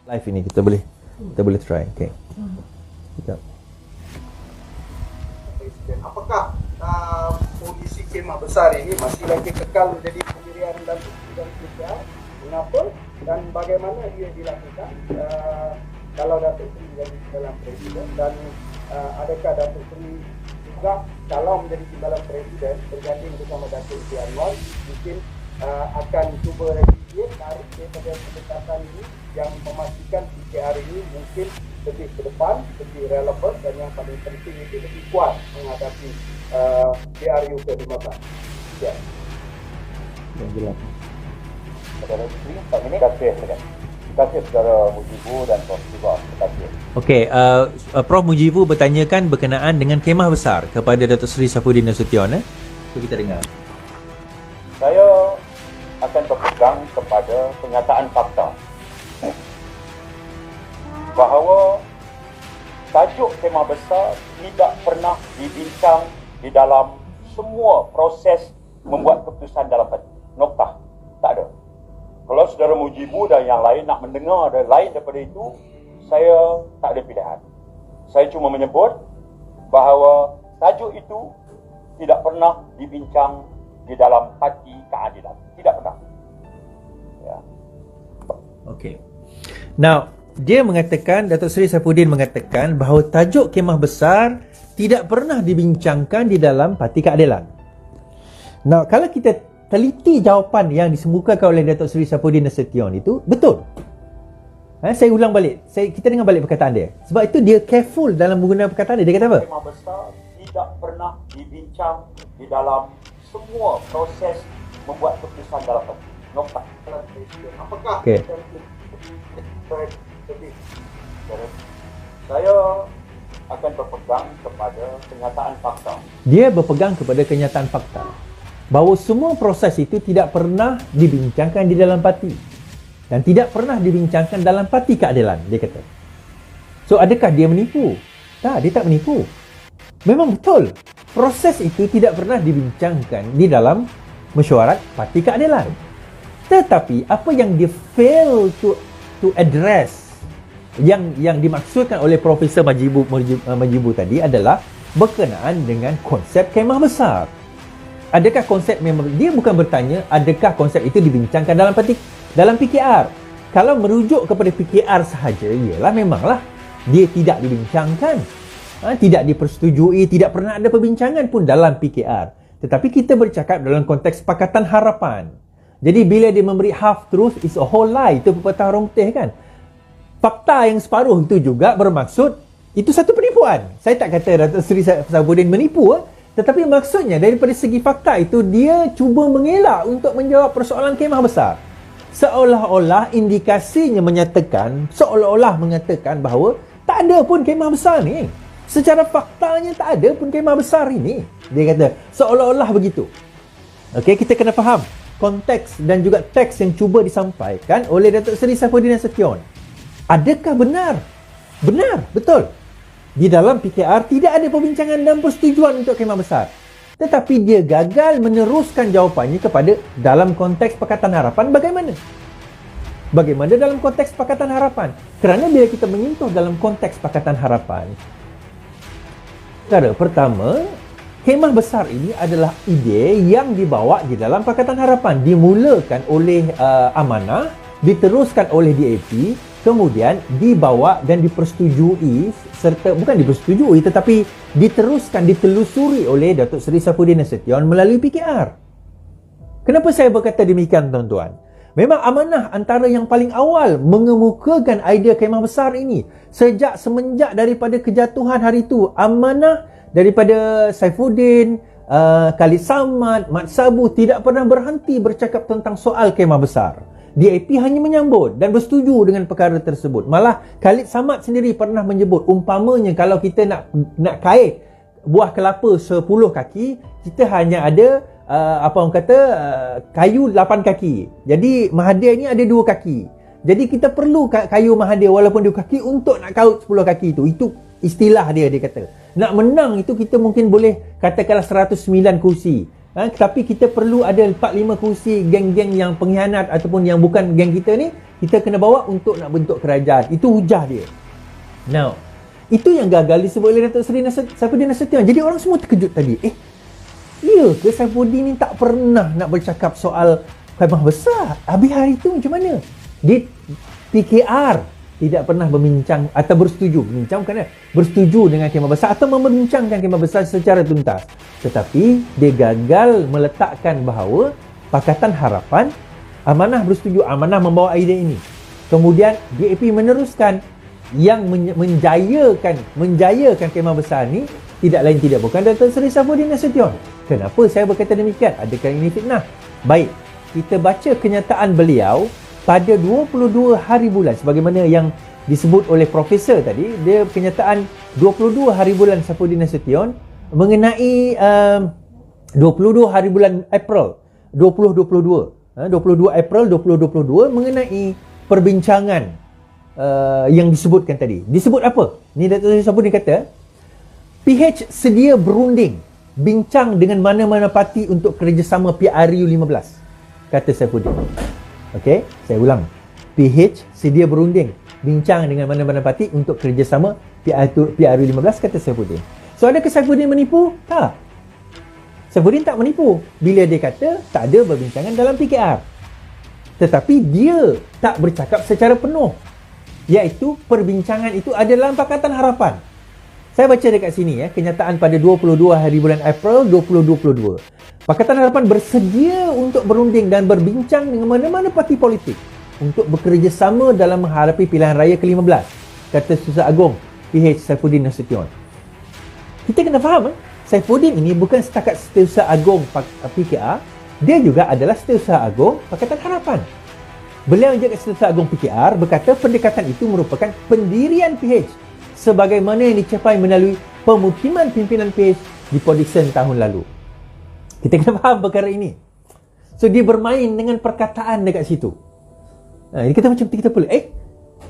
Live ini kita boleh try. Okay. Sekejap. Apakah polisi kemah besar ini masih lagi kekal menjadi pendirian dan presiden kita? Mengapa dan bagaimana dia dilakukan? Kalau Datuk Seri menjadi timbalan presiden dan adakah Datuk Seri juga kalau menjadi timbalan presiden berganding bersama Datuk Seri Anwar mungkin akan cuba review tarik daripada pendekatan ini yang memastikan PKR ini mungkin lebih ke depan, lebih relevan dan yang paling penting itu lebih kuat menghadapi PRU ke-15. Ya. Yang jelas. Saudara Sri, Pak Minik, terima kasih saudara Mujibu dan Prof. Siva. Terima kasih. Okey, Prof Mujibu bertanyakan berkenaan dengan kemah besar kepada Datuk Seri Saifuddin Nasution. So kita dengar. Saya akan berpegang kepada kenyataan fakta bahawa tajuk kemah besar tidak pernah dibincang di dalam semua proses membuat keputusan dalam parti. Noktah. Tak ada. Kalau saudara Mujibu dan yang lain nak mendengar ada lain daripada itu, saya tak ada pilihan. Saya cuma menyebut bahawa tajuk itu tidak pernah dibincang di dalam parti keadilan. Tidak pernah. Ya. Okey. Now, dia mengatakan, Datuk Seri Saifuddin mengatakan bahawa tajuk kemah besar tidak pernah dibincangkan di dalam Parti Keadilan. Now, kalau kita teliti jawapan yang disemukakan oleh Datuk Seri Saifuddin Nasution itu, betul. Saya ulang balik. Kita dengar balik perkataan dia. Sebab itu dia careful dalam menggunakan perkataan dia. Dia kata apa? Kemah besar tidak pernah dibincang di dalam semua proses membuat keputusan dalam parti. Noktah. Apakah Okey. Saya akan berpegang kepada kenyataan fakta. Dia berpegang kepada kenyataan fakta bahawa semua proses itu tidak pernah dibincangkan di dalam parti dan tidak pernah dibincangkan dalam Parti Keadilan, dia kata. So, adakah dia menipu? Tak, dia tak menipu. Memang betul. Proses itu tidak pernah dibincangkan di dalam mesyuarat Parti Keadilan. Tetapi apa yang dia fail to address, yang dimaksudkan oleh Profesor Mujibu tadi adalah berkenaan dengan konsep kemah besar. Adakah konsep memang, dia bukan bertanya adakah konsep itu dibincangkan dalam PKR. Kalau merujuk kepada PKR sahaja, ialah memanglah dia tidak dibincangkan, tidak dipersetujui, tidak pernah ada perbincangan pun dalam PKR. Tetapi kita bercakap dalam konteks Pakatan Harapan. Jadi bila dia memberi half truth is a whole lie, itu pepatah orang putih kan. Fakta yang separuh itu juga bermaksud itu satu penipuan. Saya tak kata Datuk Seri Saifuddin menipu, tetapi maksudnya daripada segi fakta itu dia cuba mengelak untuk menjawab persoalan kemah besar. Seolah-olah indikasinya seolah-olah mengatakan bahawa tak ada pun kemah besar ni. Secara faktanya tak ada pun kemah besar ini. Dia kata seolah-olah begitu. Okey, kita kena faham konteks dan juga teks yang cuba disampaikan oleh Datuk Seri Saifuddin Nasution. Adakah benar? Benar, betul. Di dalam PKR tidak ada perbincangan dan persetujuan untuk kemah besar. Tetapi dia gagal meneruskan jawapannya kepada dalam konteks Pakatan Harapan bagaimana? Bagaimana dalam konteks Pakatan Harapan? Kerana bila kita menyentuh dalam konteks Pakatan Harapan, cara pertama, kemah besar ini adalah ide yang dibawa di dalam Pakatan Harapan. Dimulakan oleh Amanah, diteruskan oleh DAP, kemudian dibawa dan dipersetujui, serta bukan dipersetujui tetapi diteruskan, ditelusuri oleh Datuk Seri Saifuddin Nasution melalui PKR. Kenapa saya berkata demikian, tuan-tuan? Memang Amanah antara yang paling awal mengemukakan idea kemah besar ini. Semenjak daripada kejatuhan hari itu, Amanah daripada Saifuddin, Khalid Samad, Mat Sabu tidak pernah berhenti bercakap tentang soal kemah besar. DAP hanya menyambut dan bersetuju dengan perkara tersebut. Malah Khalid Samad sendiri pernah menyebut, umpamanya kalau kita nak kait buah kelapa 10 kaki, kita hanya ada kayu 8 kaki. Jadi Mahathir ni ada 2 kaki. Jadi kita perlu kayu Mahathir walaupun 2 kaki untuk nak kaut 10 kaki itu. Itu istilah dia kata. Nak menang itu kita mungkin boleh katakanlah 109 kursi. Tapi kita perlu ada 4-5 kursi geng-geng yang pengkhianat ataupun yang bukan geng kita ni, kita kena bawa untuk nak bentuk kerajaan. Itu hujah dia. Now, itu yang gagal disebut oleh Datuk Seri Saifuddin Nasution. Jadi orang semua terkejut tadi. Ya ke Saifuddin ni tak pernah nak bercakap soal Kemah Besar? Habis hari tu macam mana? Di PKR tidak pernah berbincang atau bersetuju. Berbincang bukan bersetuju dengan Kemah Besar atau membincangkan Kemah Besar secara tuntas. Tetapi dia gagal meletakkan bahawa Pakatan Harapan amanah bersetuju, amanah membawa idea ini. Kemudian DAP meneruskan yang menjayakan Kemah Besar ni tidak lain tidak bukan Datuk Seri Saifuddin Nasution. Kenapa saya berkata demikian? Adakah ini fitnah? Baik, kita baca kenyataan beliau pada 22 hari bulan sebagaimana yang disebut oleh profesor tadi. Dia kenyataan 22 hari bulan Saifuddin Nasution mengenai 22 hari bulan April 2022. 22 April 2022 mengenai perbincangan yang disebutkan tadi. Disebut apa? Ni Datuk Seri Saifuddin kata, PH sedia berunding bincang dengan mana-mana parti untuk kerjasama PRU 15, kata Saifuddin. Okey, saya ulang. PH sedia berunding bincang dengan mana-mana parti untuk kerjasama PRU 15, kata Saifuddin. So adakah Saifuddin menipu? Tak. Saifuddin tak menipu bila dia kata tak ada perbincangan dalam PKR. Tetapi dia tak bercakap secara penuh, iaitu perbincangan itu ada dalam Pakatan Harapan. Saya baca dekat sini kenyataan pada 22 hari bulan April 2022. Pakatan Harapan bersedia untuk berunding dan berbincang dengan mana-mana parti politik untuk bekerjasama dalam menghadapi pilihan raya ke-15, kata Setiausaha Agong PH Saifuddin Nasution. Kita kena faham, Saifuddin ini bukan setakat Setiausaha Agong PKR, dia juga adalah Setiausaha Agong Pakatan Harapan. Beliau juga Setiausaha Agong PKR berkata pendekatan itu merupakan pendirian PH sebagaimana yang dicapai melalui pemukiman pimpinan PH di Port Dickson tahun lalu. Kita kena faham perkara ini. So dia bermain dengan perkataan dekat situ. Dia kata macam kita perlu,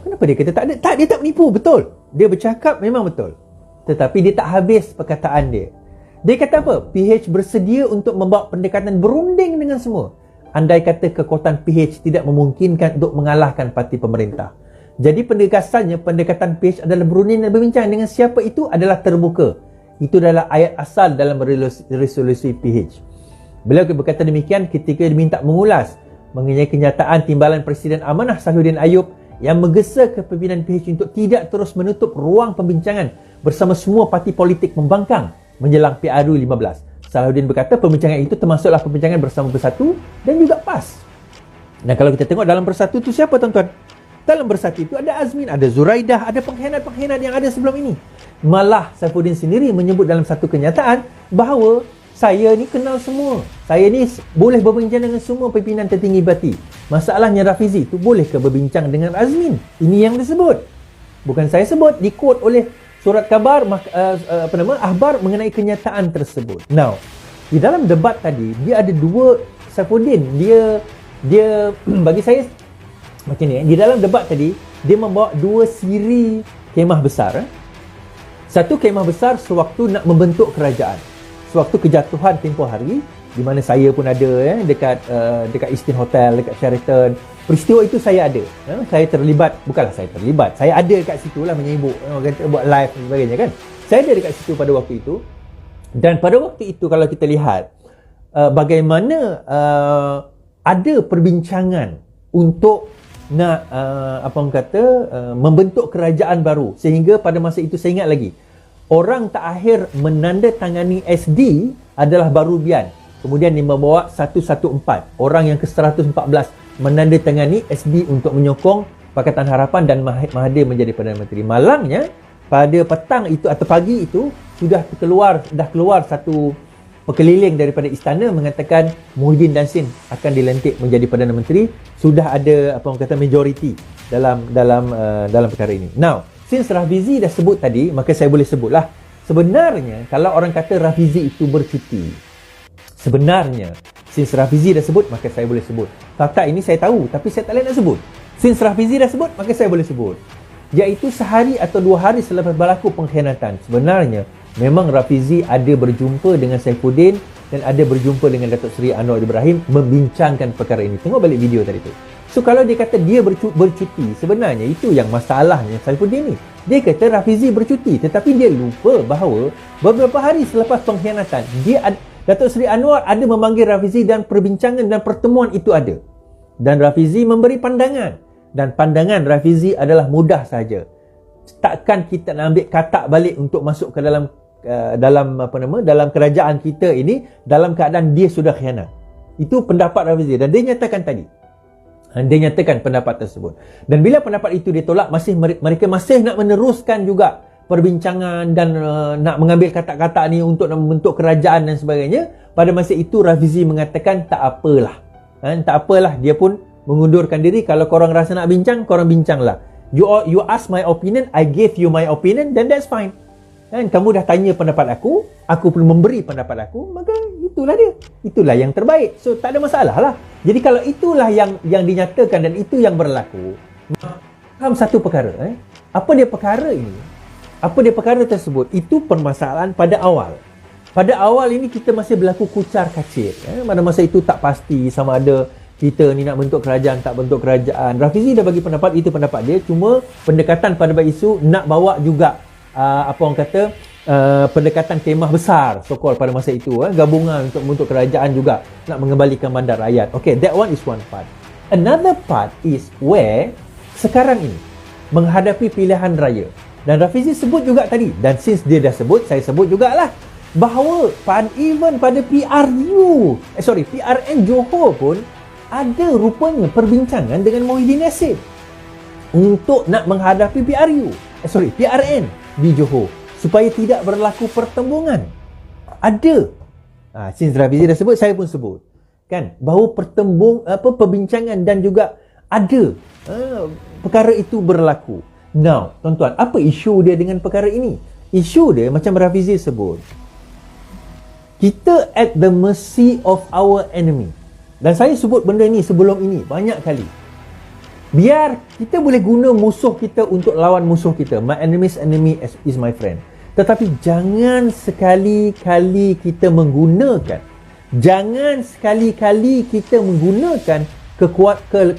kenapa dia kata tak ada? Tak, dia tak menipu, betul. Dia bercakap memang betul. Tetapi dia tak habis perkataan dia. Dia kata apa? PH bersedia untuk membawa pendekatan berunding dengan semua. Andai kata kekuatan PH tidak memungkinkan untuk mengalahkan parti pemerintah. Jadi pendekatan PH adalah berunding dan berbincang dengan siapa itu adalah terbuka. Itu adalah ayat asal dalam resolusi PH. Beliau berkata demikian ketika diminta mengulas mengenai kenyataan timbalan Presiden Amanah Salahuddin Ayub yang menggesa kepimpinan PH untuk tidak terus menutup ruang pembincangan bersama semua parti politik membangkang menjelang PRU 15. Salahuddin berkata pembincangan itu termasuklah pembincangan bersama Bersatu dan juga PAS. Dan kalau kita tengok dalam Bersatu itu siapa tuan-tuan? Dalam Bersatu itu ada Azmin, ada Zuraidah, ada pengkhianat-pengkhianat yang ada sebelum ini. Malah Saifuddin sendiri menyebut dalam satu kenyataan bahawa saya ni kenal semua. Saya ni boleh berbincang dengan semua pimpinan tertinggi parti. Masalahnya Rafizi tu boleh ke berbincang dengan Azmin? Ini yang disebut. Bukan saya sebut, di-quote oleh surat khabar akhbar mengenai kenyataan tersebut. Now, di dalam debat tadi dia ada dua Saifuddin. Dia bagi saya macam ni, di dalam debat tadi dia membawa dua siri kemah besar. Satu kemah besar sewaktu nak membentuk kerajaan, sewaktu kejatuhan tempoh hari, di mana saya pun ada dekat Eastern Hotel, dekat Sheraton. Peristiwa itu saya ada. Saya terlibat, bukanlah saya terlibat, saya ada dekat situ lah menyibuk, buat live dan sebagainya kan. Saya ada dekat situ pada waktu itu. Dan pada waktu itu kalau kita lihat bagaimana ada perbincangan untuk nak membentuk kerajaan baru, sehingga pada masa itu saya ingat lagi orang terakhir menandatangani SD adalah Barubian, kemudian dia membawa 114 orang yang ke-114 menandatangani SD untuk menyokong Pakatan Harapan dan Mahathir menjadi Perdana Menteri. Malangnya pada petang itu atau pagi itu sudah keluar satu pekeliling daripada istana mengatakan Muhyiddin Yassin akan dilantik menjadi Perdana Menteri. Sudah ada majoriti dalam perkara ini. Now, since Rafizi dah sebut tadi, maka saya boleh sebutlah. Sebenarnya kalau orang kata Rafizi itu bercuti, sebenarnya since Rafizi dah sebut, maka saya boleh sebut. Fakta ini saya tahu tapi saya tak boleh nak sebut. Since Rafizi dah sebut, maka saya boleh sebut. Iaitu sehari atau 2 hari selepas berlaku pengkhianatan, sebenarnya memang Rafizi ada berjumpa dengan Saifuddin dan ada berjumpa dengan Datuk Seri Anwar Ibrahim membincangkan perkara ini. Tengok balik video tadi tu. So kalau dia kata dia bercuti, sebenarnya itu yang masalahnya Saifuddin ni. Dia kata Rafizi bercuti, tetapi dia lupa bahawa beberapa hari selepas pengkhianatan, Datuk Seri Anwar ada memanggil Rafizi dan perbincangan dan pertemuan itu ada. Dan Rafizi memberi pandangan. Dan pandangan Rafizi adalah mudah saja. Takkan kita nak ambil katak balik untuk masuk ke dalam dalam kerajaan kita ini dalam keadaan dia sudah khianat. Itu pendapat Rafizi dan dia nyatakan tadi. Dia nyatakan pendapat tersebut. Dan bila pendapat itu ditolak, mereka masih nak meneruskan juga perbincangan dan nak mengambil katak-katak ni untuk membentuk kerajaan dan sebagainya. Pada masa itu Rafizi mengatakan tak apalah. Tak apalah, dia pun mengundurkan diri. Kalau korang rasa nak bincang, korang bincanglah. You ask my opinion, I gave you my opinion, then that's fine. Kamu dah tanya pendapat aku pun memberi pendapat aku, maka itulah dia. Itulah yang terbaik. So tak ada masalah lah. Jadi kalau itulah yang dinyatakan dan itu yang berlaku, faham satu perkara. Apa dia perkara ini? Apa dia perkara tersebut? Itu permasalahan pada awal. Pada awal ini kita masih berlaku kucar kacir. Pada masa itu tak pasti sama ada kita ni nak bentuk kerajaan, tak bentuk kerajaan. Rafizi dah bagi pendapat, itu pendapat dia. Cuma pendekatan pada bab isu nak bawa juga apa orang kata pendekatan kemah besar so-called pada masa itu, gabungan untuk bentuk kerajaan juga, nak mengembalikan bandar rakyat. Okay, that one is one part. Another part is where sekarang ini menghadapi pilihan raya. Dan Rafizi sebut juga tadi, dan since dia dah sebut, saya sebut jugalah, bahawa even pada PRN Johor pun ada rupanya perbincangan dengan Muhyiddin Yassin untuk nak menghadapi PRN di Johor supaya tidak berlaku pertembungan. Ada. Since Rafizi dah sebut, saya pun sebut. Kan, bahawa perbincangan dan juga ada perkara itu berlaku. Now, tuan-tuan, apa isu dia dengan perkara ini? Isu dia macam Rafizi sebut, kita at the mercy of our enemy. Dan saya sebut benda ni sebelum ini banyak kali. Biar kita boleh guna musuh kita untuk lawan musuh kita. My enemy's enemy is my friend. Tetapi jangan sekali-kali kita menggunakan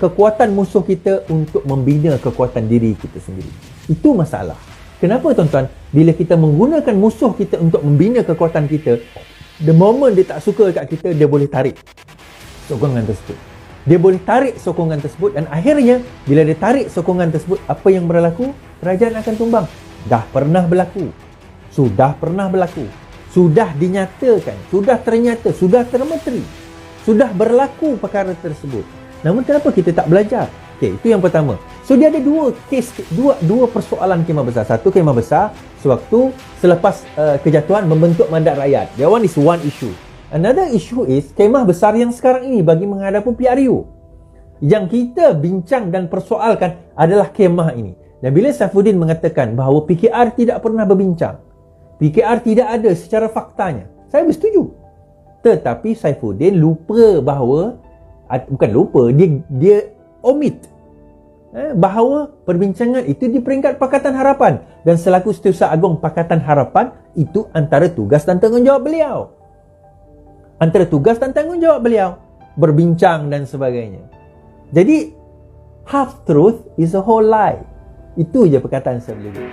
kekuatan musuh kita untuk membina kekuatan diri kita sendiri. Itu masalah. Kenapa tuan-tuan? Bila kita menggunakan musuh kita untuk membina kekuatan kita, the moment dia tak suka kat kita, dia boleh tarik sokongan tersebut. Dia boleh tarik sokongan tersebut dan akhirnya bila dia tarik sokongan tersebut, apa yang berlaku? Kerajaan akan tumbang. Dah pernah berlaku. Sudah pernah berlaku. Sudah dinyatakan, sudah ternyata, sudah termeteri. Sudah berlaku perkara tersebut. Namun kenapa kita tak belajar? Okey, itu yang pertama. So dia ada dua persoalan kemah besar. Satu, kemah besar sewaktu selepas kejatuhan membentuk mandat rakyat. That one is one issue. Another issue is kemah besar yang sekarang ini bagi menghadapi PRU. Yang kita bincang dan persoalkan adalah kemah ini. Dan bila Saifuddin mengatakan bahawa PKR tidak pernah berbincang, PKR tidak ada secara faktanya, saya bersetuju. Tetapi Saifuddin lupa bahawa, bukan lupa, dia omit bahawa perbincangan itu di peringkat Pakatan Harapan. Dan selaku Setiausaha Agong Pakatan Harapan, itu antara tugas dan tanggungjawab beliau. Berbincang dan sebagainya. Jadi half truth is a whole lie. Itu je perkataan saya boleh buat.